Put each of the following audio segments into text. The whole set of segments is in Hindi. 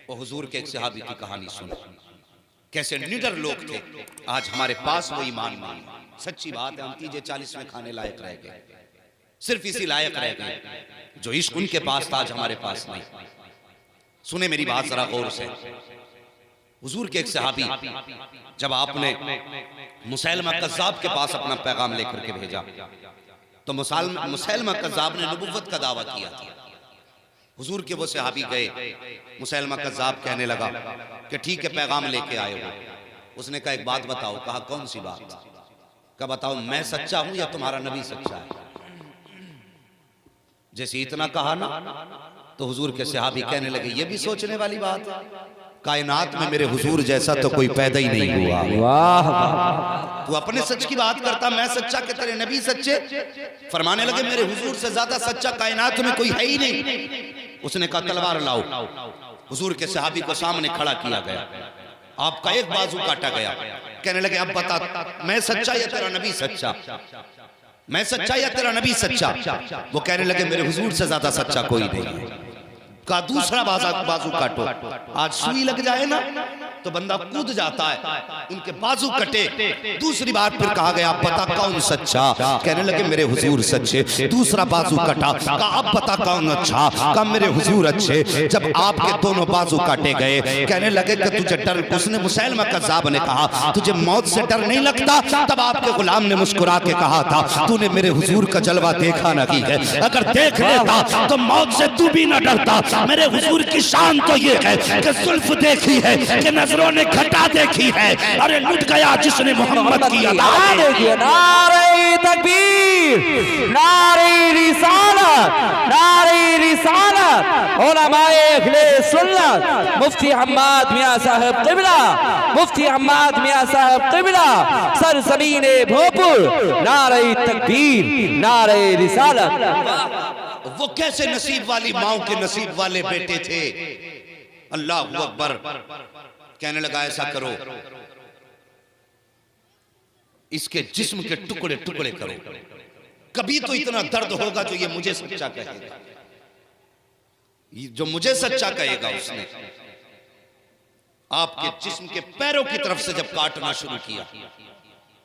वो हुजूर के एक सहाबी की कहानी सुन, कैसे निडर लोग थे, आज हमारे पास वो ईमान नहीं। सच्ची बात है, हम तीजे 40 में खाने लायक रह गए, सिर्फ इसी लायक रह गए जो इश्क उनके पास था, आज हमारे पास नहीं। सुने मेरी बात जरा गौर से। हुजूर के एक सहाबी, जब आपने मुसैलमा कज़्ज़ाब के पास अपना पैगाम लेकर के भेजा तो मुसैलमा कज़्ज़ाब ने नबुव्वत का दावा किया था। हुजूर के वो सहाबी गए, मुसैलमा कज़्ज़ाब कहने लगा कि ठीक है पैगाम लेके आए हो। उसने कहा एक बात बताओ। कहा कौन सी बात? कहा बताओ मैं सच्चा हूं या तुम्हारा नबी सच्चा है? जैसे इतना कहा ना तो हुजूर के सहाबी कहने लगे ये भी सोचने वाली बात है, कायनात में मेरे हुजूर जैसा तो कोई पैदा ही नहीं हुआ। वाह, तू अपने सच की बात करता, मैं सच्चा कि तेरे नबी सच्चे? फरमाने लगे मेरे हुजूर से ज्यादा सच्चा कायनात में कोई है ही नहीं। उसने कहा तलवार लाओ। हुजूर के सहाबी को सामने खड़ा किया गया, आपका एक बाजू काटा गया। कहने लगे अब बता मैं सच्चा या तेरा नबी सच्चा? मैं सच्चा या तेरा नबी सच्चा? वो कहने लगे मेरे हुजूर से ज्यादा सच्चा कोई नहीं है। का दूसरा बाजू काटो। आज सुई लग जाए ना तो बंदा कूद जाता है, उनके बाजू कटे। दूसरी बार फिर कहा गया बता कौन सच्चा? कहने लगे मेरे हुजूर सच्चे। दूसरा बाजू कटा, कहा अब बता कौन अच्छा? कहा मेरे हुजूर अच्छे। जब आपके दोनों बाजू काटे गए, कहने लगे कि तुझे डर, उसने मुसैलमा कज़्ज़ाब ने कहा तुझे मौत से डर नहीं लगता? तब आपके गुलाम ने मुस्कुरा के कहा था तूने मेरे हुजूर का जलवा देखा नहीं है, अगर देख लेता तो मौत से तू भी न डरता। मेरे हुजूर की शान तो ये है कि जुल्फ देखी है कि नजरों ने घटा देखी है। अरे लुट गया जिसने मोहम्मद की अदा देखी। नारे तकबीर, नारे रिसालत, नारे रिसालत। उलमाए अहले सुन्नत, मुफ्ती हम्माद मियां साहब क़िबला, मुफ्ती हम्माद मियां साहब क़िबला, सरज़मीने भोपुर, नारे तकबीर, नारे रिसालत। वो कैसे नसीब वाली माओ के नसीब वाले बेटे थे। अल्लाह अकबर। कहने लगा ऐसा करो इसके जिस्म के टुकड़े टुकड़े करो, कभी तो इतना दर्द होगा जो ये मुझे सच्चा कहेगा। जो मुझे सच्चा कहेगा उसने आपके जिस्म के पैरों की तरफ से जब काटना शुरू किया,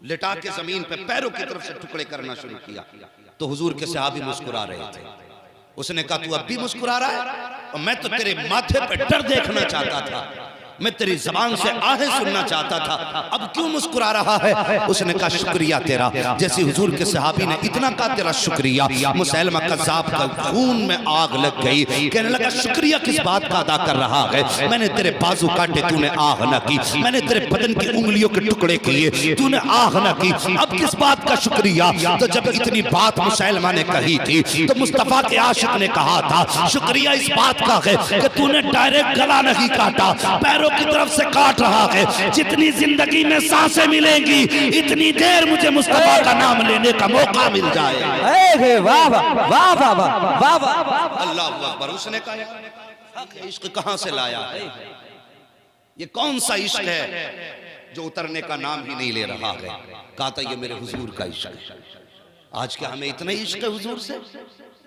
लिटा के जमीन पे पैरों की तरफ से टुकड़े करना शुरू किया तो हुजूर के सहाबी मुस्कुरा रहे थे। उसने कहा तू अब भी मुस्कुरा रहा है? और मैं तो तेरे माथे पे डर देखना चाहता था, मैं तेरी जबान से आहें सुनना चाहता था, अब क्यों मुस्कुरा रहा है? उसने कहा शुक्रिया तेरा। जैसे हुजूर के सहाबी ने इतना कहा तेरा शुक्रिया, मुसैलमा कज़्ज़ाब का खून में आग लग गई। कहने लगा शुक्रिया किस बात का अदा कर रहा है? मैंने तेरे बाजू काटे तूने आह न की, मैंने तेरे बदन की उंगलियों के टुकड़े किए तूने आह न की, अब किस बात का शुक्रिया? तो जब इतनी बात मुसैलमा ने कही थी तो मुस्तफा के आशिक ने कहा था शुक्रिया इस बात का है कि तूने डायरेक्ट गला नहीं काटा, पैरों की तरफ से काट रहा है। जितनी जिंदगी में सांसें मिलेंगी इतनी देर मुझे मुस्तफा का नाम लेने का मौका मिल जाए। वाह वाह वाह वाह वाह, अल्लाह अकबर। उसने कहा इश्क कहां से लाया है? ये कौन सा इश्क है जो उतरने का नाम ही नहीं ले रहा है? कहा था ये मेरे हुजूर का इश्क है। आज क्या हमें इतना ही इश्क है हुजूर से?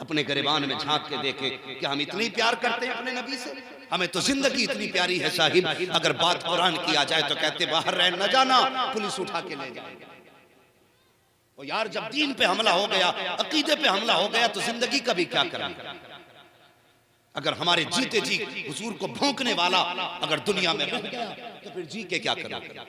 अपने गरिबान में झांक के देखे कि हम इतने ही प्यार करते हैं अपने नबी से? हमें तो जिंदगी इतनी प्यारी है साहिब, अगर बात कुरान की आ जाए तो कहते बाहर रह न जाना, पुलिस उठा के ले जाएगी। और यार जब दीन पे हमला हो गया, अकीदे पे हमला हो गया तो जिंदगी का भी क्या करेंगे? अगर हमारे जीते जी हुजूर को भौंकने वाला अगर दुनिया में रह गया तो फिर जी के क्या करेंगे?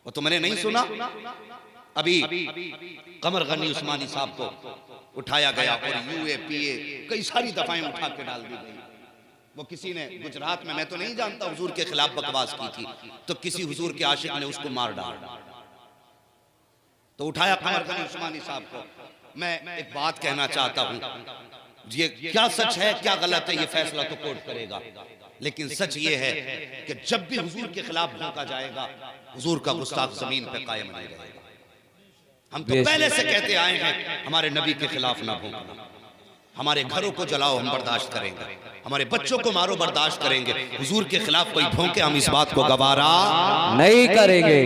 वो तो मैंने नहीं सुना अभी कमर गनी उस्मानी साहब को उठाया गया और UAPA कई सारी दफाएं उठा के डाल दी गई। वो किसी ने गुजरात में, मैं तो नहीं जानता, हुजूर के खिलाफ बकवास की थी तो किसी हुजूर के आशिक ने उसको मार डाला। तो उठाया कमर गनी उस्मानी साहब को। मैं एक बात कहना चाहता हूं, ये क्या सच है क्या गलत है ये फैसला तो कोर्ट करेगा, लेकिन सच ये है कि जब भी हुजूर के खिलाफ भौंका जाएगा हुजूर का गुस्ताख जमीन पे कायम नहीं रहेगा। हम तो पहले से कहते आए हैं हमारे नबी के खिलाफ ना भौंकना, हमारे घरों को जलाओ हम बर्दाश्त करेंगे, हमारे बच्चों को मारो बर्दाश्त करेंगे, हुजूर के खिलाफ कोई भौंके हम इस बात को गवारा नहीं करेंगे।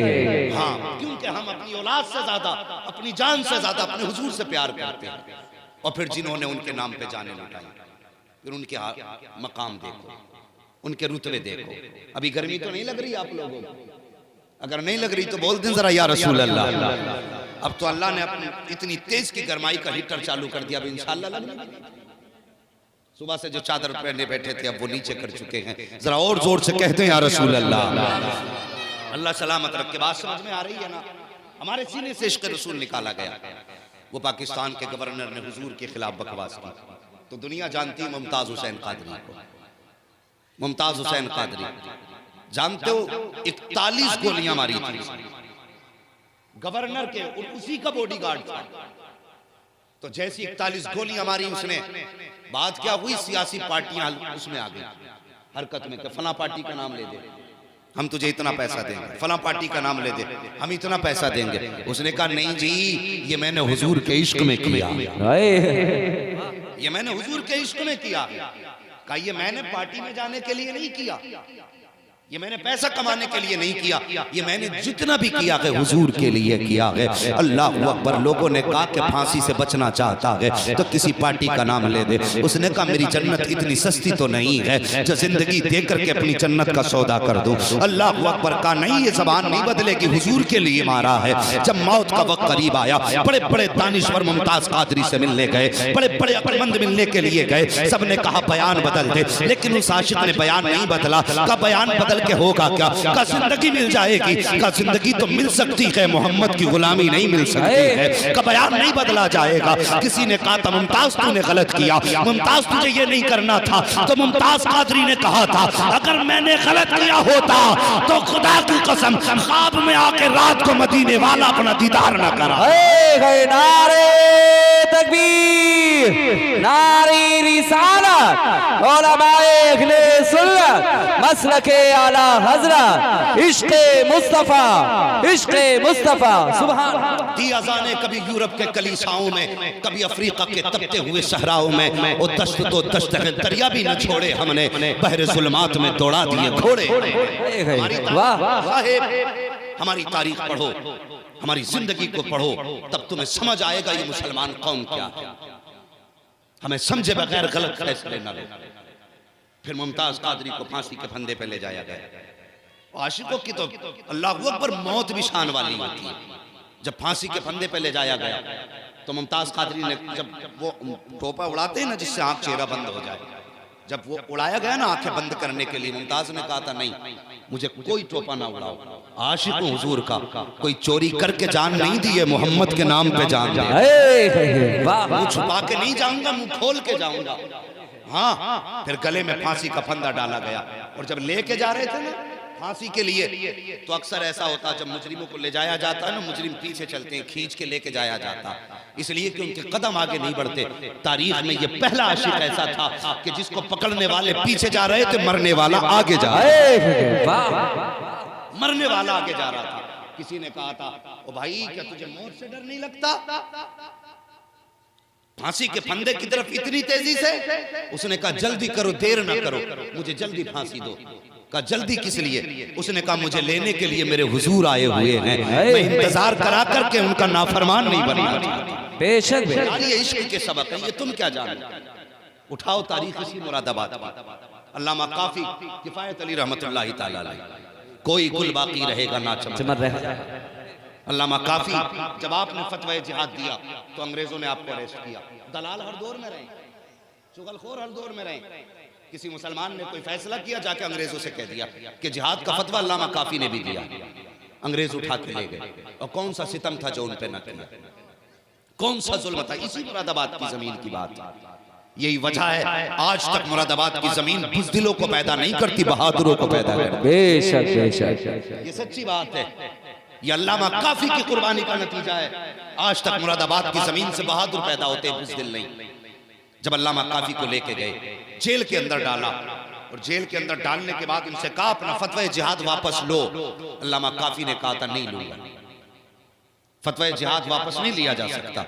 हाँ, क्योंकि हम अपनी औलाद से ज्यादा, अपनी जान से ज्यादा अपने हुजूर से प्यार करते हैं। और फिर जिन्होंने उनके नाम पे जाने लुटाई, फिर उनके मकाम देखो। उनके रुतबे देखो। अभी गर्मी तो नहीं लग रही आप लोगों को? अगर नहीं लग रही तो बोल दें जरा या रसूल अल्लाह। अब तो अल्लाह ने अपनी इतनी तेज की गर्माई का हीटर चालू कर दिया, अब इंशाअल्लाह लगने लगी। सुबह से जो चादर पहने बैठे थे अब वो नीचे कर चुके हैं। जरा और जोर से कहते हैं या रसूल अल्लाह। अल्लाह सलामत रख के बात समझ में आ रही है ना? हमारे सीने से इश्क रसूल निकाला गया। वो पाकिस्तान के गवर्नर ने हुजूर के खिलाफ बकवास की तो दुनिया जानती है मुमताज हुसैन कादरी को। मुमताज हुसैन कादरी जानते हो 41 गोलियां मारी थी गवर्नर के, उसी का बॉडीगार्ड था। तो जैसी 41 गोलियां मारी उसने, बात क्या हुई, सियासी पार्टियां उसमें आ गई हरकत में कि फला पार्टी का नाम ले दे, हम तुझे इतना पैसा देंगे, फला पार्टी का नाम ले दे, हम इतना पैसा देंगे। उसने कहा नहीं जी, ये मैंने हुजूर के इश्क में किया, ये मैंने हुजूर के इश्क में किया। कहा ये मैंने पार्टी में जाने के लिए नहीं किया, ये मैंने पैसा कमाने के लिए नहीं किया, ये मैंने जितना भी किया है हुजूर के लिए किया है। अल्लाह अकबर। लोगों ने कहा कि फांसी से बचना चाहता है तो किसी पार्टी का नाम ले दे। उसने कहा मेरी जन्नत इतनी सस्ती तो नहीं है जो जिंदगी दे करके अपनी जन्नत का सौदा कर दूं। अल्लाह अकबर। कहा नहीं, ये जबान नहीं बदलेगी, हुजूर के लिए मारा है। जब मौत का वक्त करीब आया, बड़े बड़े दानिश्वर मुमताज कादरी से मिलने गए, बड़े बड़े अक्लमंद मिलने के लिए गए। सबने कहा बयान बदल दे, लेकिन उस आशिक ने बयान नहीं बदला। का बयान बदल के होगा क्या? का जिंदगी मिल जाएगी? का जिंदगी तो मिल सकती है, मोहम्मद की गुलामी नहीं मिल सकती है। का बयान नहीं बदला जाएगा। किसी ने कहा था मुमताज तूने गलत किया, मुमताज तुझे ये नहीं करना था। तो मुमताज कादरी ने कहा था अगर मैंने गलत किया होता तो खुदा की कसम ख्वाब में आके रात को मदीने वाला अपना दीदार न करा। नारे तकबीर, नारे रिसालत, उलमाए अहले सुन्नत, मसलके आला हजरत, इश्क़े मुस्तफा, इश्क़े मुस्तफा। सुभान। दी अज़ाने कभी यूरोप के कलीसाओं में, कभी अफ्रीका के तपते हुए सहराओं में। वो दश्त तो दश्त है, दरिया भी न छोड़े हमने, बहरे ज़ुल्मात में दौड़ा दिए घोड़े। हमारी तारीख पढ़ो, हमारी जिंदगी को पढ़ो, तब तुम्हें समझ आएगा ये मुसलमान कौम क्या है। हमें समझे बगैर गलत फैसले न लो। फिर मुमताज कादरी को फांसी के फंदे पे ले जाया गया। आशिकों की तो अल्लाह अकबर मौत भी शान वाली होती है। जब फांसी के फंदे पे ले जाया गया तो मुमताज कादरी ने, जब वो टोपा उड़ाते हैं ना जिससे आंख चेहरा बंद हो जाए, जब वो उड़ाया गया ना आंखें बंद करने के लिए, मुमताज ने कहा था नहीं, मुझे कोई टोपा ना उड़ाओ। आशिक हुजूर का कोई चोरी करके जान नहीं दी है, मोहम्मद के नाम पे जान दी। मुंह छुपा के नहीं जाऊंगा, मुंह खोल के जाऊंगा। हाँ, फिर गले में फांसी का फंदा डाला गया। और जब लेके जा रहे थे ना फांसी के लिए, तो अक्सर ऐसा होता जब मुजरिमों को ले जाया जाता है ना, मुजरिम पीछे चलते हैं, खींच के लेके जाया जाता, इसलिए कि उनके कदम आगे नहीं बढ़ते। तारीख में ये पहला आशिक ऐसा था कि जिसको पकड़ने वाले पीछे जा रहे थे, मरने वाला आगे जा रहा, मरने वाला आगे जा रहा था। किसी ने कहा था ओ भाई क्या तुझे मौत से डर नहीं लगता? फांसी के फंदे की तरफ इतनी तेजी से? उसने कहा जल्दी करो, देर ना करो, मुझे जल्दी फांसी दो। कहा जल्दी किस लिए? उसने कहा मुझे लेने के लिए मेरे हुजूर आए हुए हैं, मैं इंतजार करा करके उनका नाफरमान नहीं बनना। बेशक ये इश्क के सबक है, ये तुम क्या जानते? उठाओ तारीख इसी मुरादाबाद की। अल्लामा काफी किफायत अली रहमतुल्लाहि तआला अलैह, कोई गुल बाकी रहेगा ना चमन रहे। अल्लामा काफी, जब आपने फतवा जिहाद दिया तो अंग्रेजों ने आपको अरेस्ट किया। दलाल हर दौर में रहे, चुगलखोर हर दौर में रहे। किसी मुसलमान ने कोई फैसला किया, जाके अंग्रेजों से कह दिया कि जिहाद का फतवा अल्लामा काफी ने भी दिया, अंग्रेज उठा के ले गए। और कौन सा सितम था जो उन पे न किया, कौन सा जुल्म था? इसी मुरादाबाद की जमीन की बात। यही वजह है आज तक मुरादाबाद की जमीन बुज़दिलों को पैदा नहीं करती, बहादुरों को पैदा करती। बेशक बेशक, ये सच्ची बात है। ये अल्लामा काफी की कुर्बानी का नतीजा है। आज तक मुरादाबाद की जमीन से बहादुर पैदा होते, बुज़दिल नहीं। जब अल्लामा काफी को लेके गए, जेल के अंदर डाला, और जेल के अंदर डालने के बाद उनसे कहा अपना फतवा जिहाद वापस लो। अल्लामा काफी ने कहा था नहीं लूंगा, फतवा जिहाद वापस नहीं लिया जा सकता।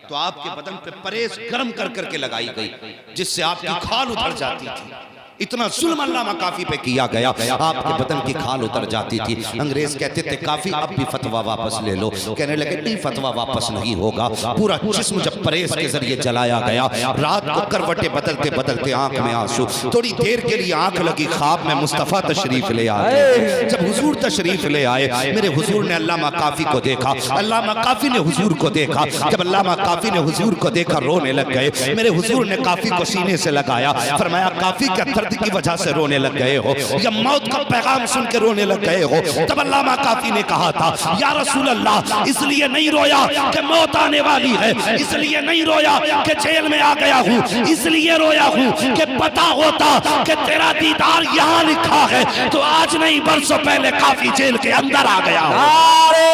तो आपके बदन पे परेज गर्म कर करके लगाई गई, जिससे आपकी खाल उधर जाती थी। इतना जुल्म अल्लामा काफी पे किया गया, आपके बदन की खाल उतर जाती थी। अंग्रेज कहते थे काफी अब भी फतवा वापस ले लो, कहने लगे नहीं फतवा वापस नहीं होगा। पूरा जिस्म जब परेस के जरिए जलाया गया, रात को करवटे बदलते बदलते आंख में आंसू, थोड़ी देर के लिए आंख लगी, ख्वाब में मुस्तफा तशरीफ ले आए। जब हुजूर तशरीफ ले आए, मेरे हुजूर ने अल्लामा काफी को देखा, अल्लामा काफी ने हुजूर को देखा। जब अल्लामा काफी ने हुजूर को देखा रोने लग गए। मेरे हुजूर ने काफी को सीने से लगाया, फरमाया काफी क्या दर्द की वजह से रोने लग गए हो या मौत का पैगाम सुन के रोने लग गए हो? तब अल्लामा काफी ने कहा था या रसूल अल्लाह इसलिए नहीं रोया कि मौत आने वाली है, इसलिए नहीं रोया कि जेल में आ गया हूँ, इसलिए रोया हूँ कि पता होता कि तेरा दीदार यहाँ लिखा है तो आज नहीं बरसों पहले काफी जेल के अंदर आ गया। नारे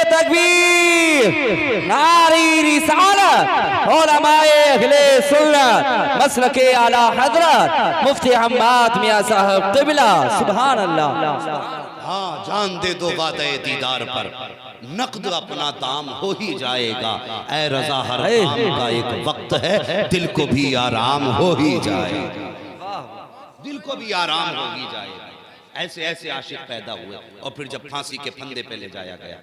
तकबीर, नारी रिसालत, उलमाए अहले सुन्नत, मसलके आला हजरत मुफ्ती हम्माद मियां साहब क़िबला, सुभान अल्लाह। हाँ जान दे दो वादे दीदार पर, नकद अपना दाम हो ही जाएगा। ऐ रज़ा हर काम का एक वक्त है, दिल को भी आराम हो ही जाएगा, दिल को भी आराम हो ही जाएगा। ऐसे ऐसे आशिक पैदा हुए और फिर जब फांसी के फंदे पे ले जाया गया,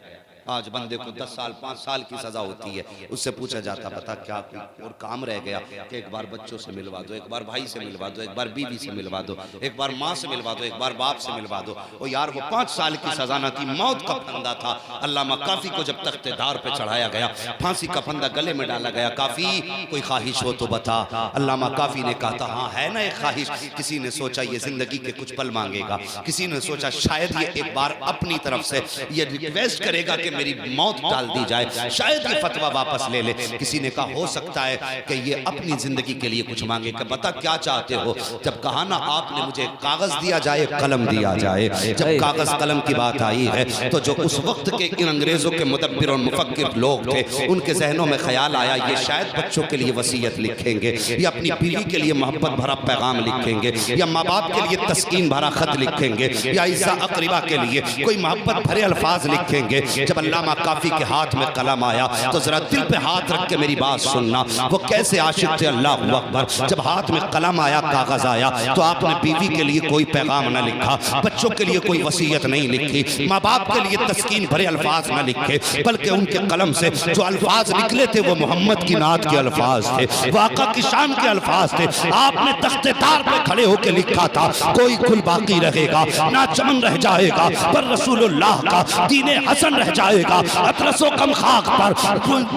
आज बंदे को 10 साल 5 साल की सजा होती है, उससे पूछा जाता पता क्या और काम रह गया कि एक बार बच्चों से मिलवा दो, एक बार भाई से मिलवा दो, एक बार बीवी से मिलवा दो, एक बार माँ से मिलवा दो, एक बार बाप से मिलवा दो। और यार वो 5 साल की सजा न थी, मौत का फंदा था। अल्लामा काफी को जब तख्तेदार पे चढ़ाया गया, फांसी का फंदा गले में डाला गया, काफी कोई ख्वाहिश हो तो बता। अल्लामा काफी ने कहा था हाँ है ना एक ख्वाहिश। किसी ने सोचा ये जिंदगी के कुछ पल मांगेगा, किसी ने सोचा शायद ये एक बार अपनी तरफ से ये रिक्वेस्ट करेगा कि मेरी मौत टाल दी जाए, शायद ये फतवा वापस ले ले। किसी ने कहा हो सकता है कि ये अपनी जिंदगी के लिए कुछ मांगे कि बता क्या चाहते हो। जब कहा ना आपने मुझे कागज दिया जाए, कलम दिया जाए, जब कागज कलम की बात आई है तो जो उस वक्त के इन अंग्रेजों के मुदब्बिर और मुफक्किर लोग थे, उनके जहनों में ख्याल आया ये शायद बच्चों के लिए वसीयत लिखेंगे या अपनी बीवी के लिए मोहब्बत भरा पैगाम लिखेंगे या माँ बाप के लिए तस्कीन भरा खत लिखेंगे या इज़्ज़ा अक़रिबा के लिए कोई मोहब्बत भरे अल्फाज लिखेंगे। जब अल्लामा काफी के हाथ में कलम आया तो जरा दिल पे हाथ रख के मेरी बात सुनना, वो कैसे आशिक थे अल्लाह अकबर। जब हाथ में कलम आया, कागज आया तो आपने बीवी के लिए कोई पैगाम न लिखा, बच्चों के लिए कोई वसीयत नहीं लिखी, माँ बाप के लिए तस्कीन भरे अल्फाज न लिखे, बल्कि उनके कलम से जो अल्फाज निकले थे वो मोहम्मद की नात के अल्फाज थे, वाक़ा की शान के अल्फाज थे। आपने तख्तेदार पे खड़े होकर लिखा था कोई गुल बाकी रहेगा ना चमन रह जाएगा, पर रसूलुल्लाह का दीने हसन रह जाएगा। अतरसो कम खाक पर,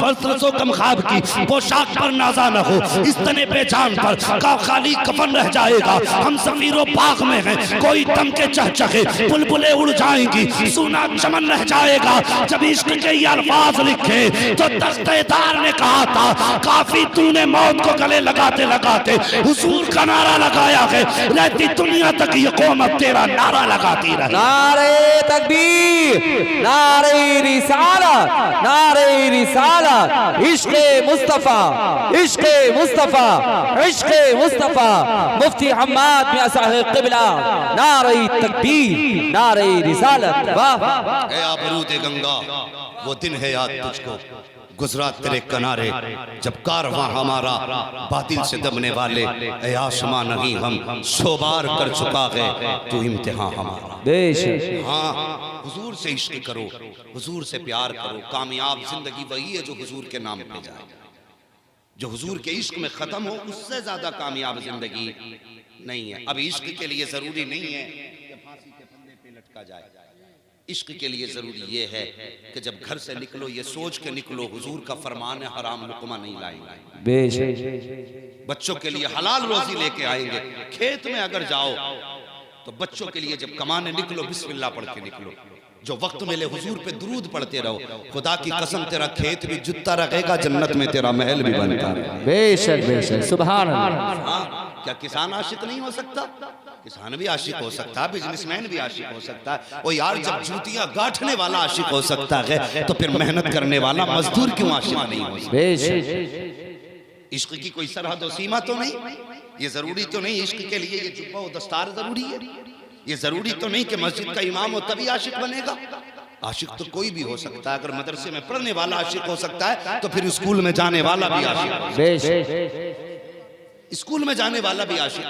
अतरसो कम खाब की पोशाक पर नाजा न हो, इस तने पे जान पर का खाली कफन रह जाएगा। हम सफीरों बाग में हैं, कोई दम के चहचहे बुलबुलें उड़ जाएंगी, सूना चमन रह जाएगा। जब इश्क के ये अल्फाज लिखे तो तख्तेदार ने कहा था काफी तूने मौत को गले लगाते लगाते हुजूर का नारा लगाया है, रहती दुनिया तक ये कौमत तेरा नारा लगाती रहे। नारे तकबीर, नारे रिसालत, नारे रिसालत, इश्क़े मुस्तफ़ा, इश्क़े मुस्तफ़ा, इश्क़े मुस्तफ़ा, मुफ्ती हम्माद मियां साहब क़िबला, नारे तकबीर, नारे रिसालत। वाह ऐ आबरूद गंगा वो दिन है याद तुझको, गुजरा तेरे किनारे जब कारवां हमारा बातिल से दबने वाले, ऐ आसमां नहीं हम सोबार कर चुका है तू इम्तिहान हमारा। बेशक हाँ हुजूर से इश्क करो, हुजूर से प्यार करो, कामयाब जिंदगी वही है जो हुजूर के नाम पे जाए, जो हुजूर के इश्क में खत्म हो उससे ज्यादा कामयाब जिंदगी नहीं है। अब इश्क के लिए जरूरी नहीं है कि फांसी के फंदे पे लटका जाए, इश्क के लिए जरूरी ये है कि जब घर से निकलो ये सोच के निकलो हुजूर का फरमान है हराम लुक़मा नहीं लाएंगे, बेशक बच्चों के लिए हलाल रोजी लेके आएंगे। खेत में अगर जाओ तो बच्चों के लिए जब कमाने निकलो बिस्मिल्लाह पढ़ के निकलो, जो वक्त मिले हुजूर पे दुरूद पढ़ते रहो। खुदा की कसम तेरा खेत भी जुत्ता रखेगा, जन्नत में तेरा महल भी बनता है। बेशक बेशक सुभान अल्लाह। हाँ, क्या किसान आशिक नहीं हो सकता? किसान भी आशिक हो सकता है, बिजनेसमैन भी आशिक हो सकता है। और यार जब जूतियां गांठने वाला आशिक हो सकता है तो फिर मेहनत करने वाला मजदूर क्यों आशिक नहीं हो सकता? बेशक इश्क की कोई सरहद और सीमा तो नहीं, ये जरूरी तो नहीं इश्क के लिए ये जुब्बा और दस्तार जरूरी है, ये जरूरी तो नहीं कि मस्जिद का इमाम हो तभी आशिक बनेगा। आशिक तो कोई भी हो सकता है, अगर मदरसे में पढ़ने वाला आशिक हो सकता है तो फिर स्कूल में जाने वाला भी आशिक, बेशक स्कूल में जाने वाला भी आशिक